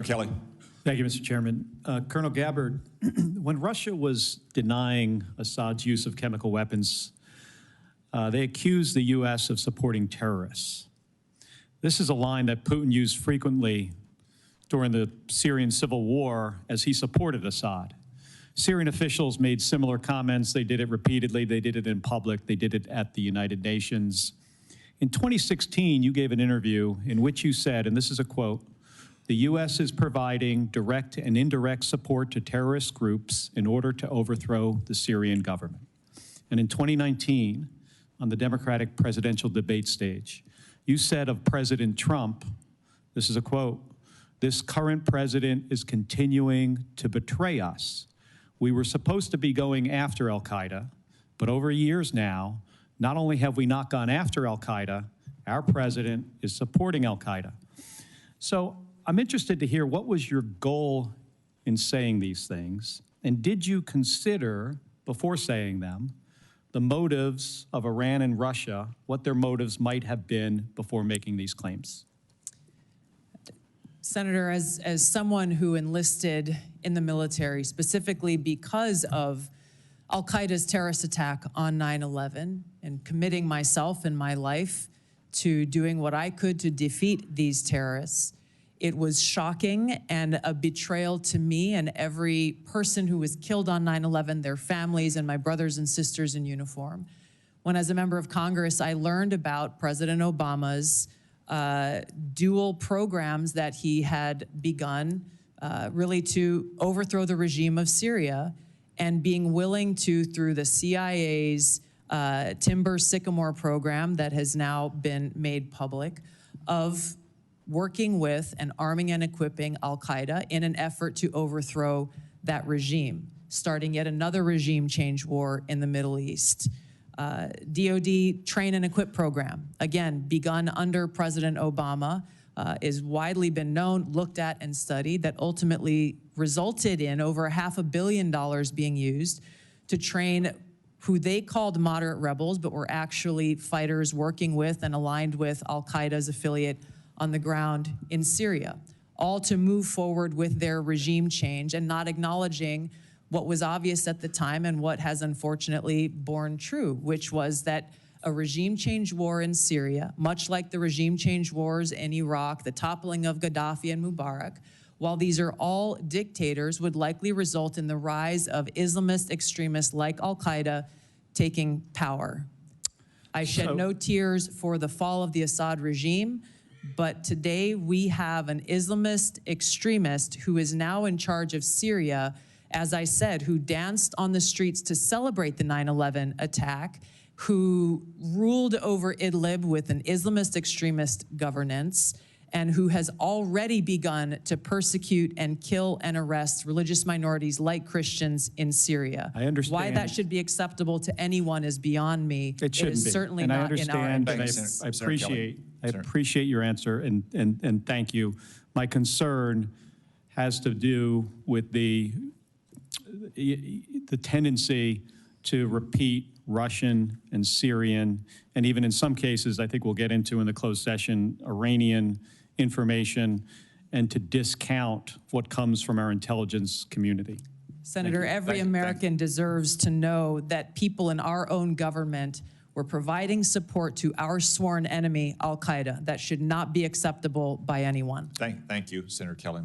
Kelly. Thank you, Mr. Chairman. Colonel Gabbard, when Russia was denying Assad's use of chemical weapons, they accused the U.S. of supporting terrorists. This is a line that Putin used frequently during the Syrian civil war as he supported Assad. Syrian officials made similar comments. They did it repeatedly. They did it in public. They did it at the United Nations. In 2016, you gave an interview in which you said, and this is a quote, "The U.S. is providing direct and indirect support to terrorist groups in order to overthrow the Syrian government." And in 2019, on the Democratic presidential debate stage, you said of President Trump, this is a quote, "This current president is continuing to betray us. We were supposed to be going after al-Qaeda, but over years now, not only have we not gone after al-Qaeda, our president is supporting al-Qaeda." So I'm interested to hear, what was your goal in saying these things? And did you consider, before saying them, the motives of Iran and Russia, what their motives might have been before making these claims? Senator, as someone who enlisted in the military specifically because of al-Qaeda's terrorist attack on 9/11 and committing myself and my life to doing what I could to defeat these terrorists, it was shocking and a betrayal to me and every person who was killed on 9/11, their families and my brothers and sisters in uniform. When, as a member of Congress, I learned about President Obama's dual programs that he had begun really to overthrow the regime of Syria, and being willing to, through the CIA's Timber Sycamore program that has now been made public, of working with and arming and equipping al-Qaeda in an effort to overthrow that regime, starting yet another regime change war in the Middle East. DoD Train and Equip program, again, begun under President Obama, is widely been known, looked at, and studied, that ultimately resulted in over $500 million being used to train who they called moderate rebels, but were actually fighters working with and aligned with al-Qaeda's affiliate on the ground in Syria, all to move forward with their regime change and not acknowledging what was obvious at the time and what has unfortunately borne true, which was that a regime change war in Syria, much like the regime change wars in Iraq, the toppling of Gaddafi and Mubarak, while these are all dictators, would likely result in the rise of Islamist extremists like al-Qaeda taking power. I shed no tears for the fall of the Assad regime, but today we have an Islamist extremist who is now in charge of Syria, as I said, who danced on the streets to celebrate the 9/11 attack, who ruled over Idlib with an Islamist extremist governance, and who has already begun to persecute and kill and arrest religious minorities like Christians in Syria. I understand. Why that should be acceptable to anyone is beyond me. It shouldn't be. Certainly and not I in our understand, interests. I appreciate your answer, and thank you. My concern has to do with the tendency to repeat Russian and Syrian, and even in some cases, I think we'll get into in the closed session, Iranian information, and to discount what comes from our intelligence community. Senator, every American deserves to know that people in our own government were providing support to our sworn enemy, al-Qaeda. That should not be acceptable by anyone. Thank you, Senator Kelly.